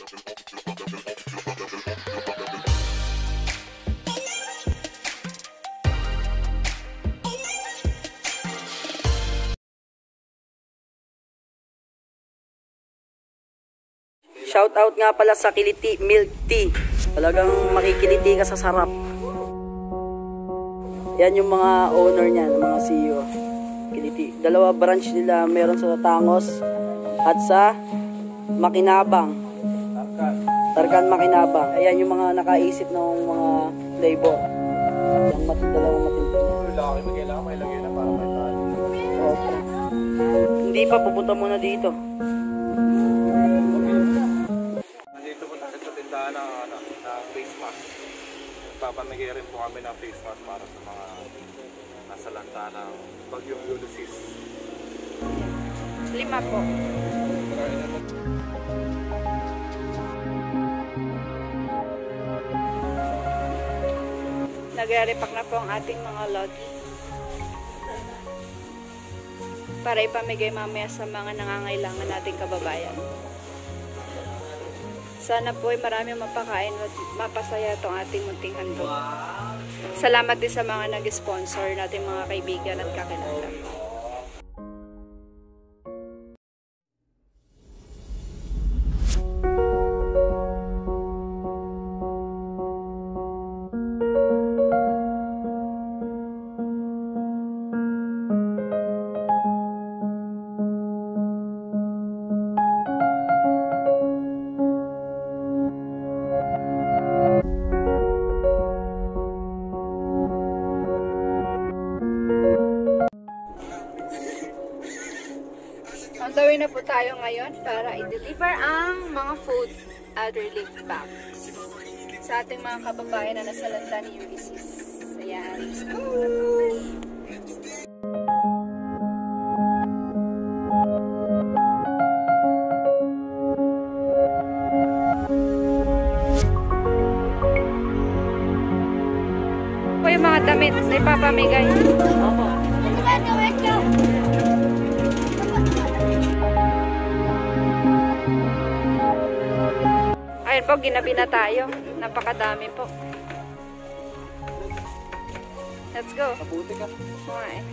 Shout out nga pala sa Kiliti Milk Tea. Talagang makikiliti ka sa sarap. Yan yung mga owner niyan, mga CEO. Kiliti. Dalawa branch nila, meron sa Tangos at sa Makinabang. Tarkan Makinabang. Ayan yung mga nakaisip ng mga labor. Yung dalawang matindi. Laki magkailangan may lagay na para may tali. Okay. Hindi pa, pupunta muna dito. Nandito po tayo sa tindahan na face mask. Papamigay rin po kami ng face mask para sa mga nasa lanta ng Bagyong Ulysses. 5 po. Nagre-repack na po ang ating mga lodi para ipamigay mamaya sa mga nangangailangan nating kababayan. Sana po ay marami mapakain at mapasaya itong ating munting handog. Salamat din sa mga nag-sponsor nating mga kaibigan at kakilala. On the way na po tayo ngayon para i-deliver ang mga food at relief bags sa ating mga kababayan na nasa lanta ni Ulysses. Ayan, let's go! Ito yung mga damit na ipapamigay. Opo. Ayun po, ginabi na tayo. Napakadami po. Let's go. Mabuti ka. Okay.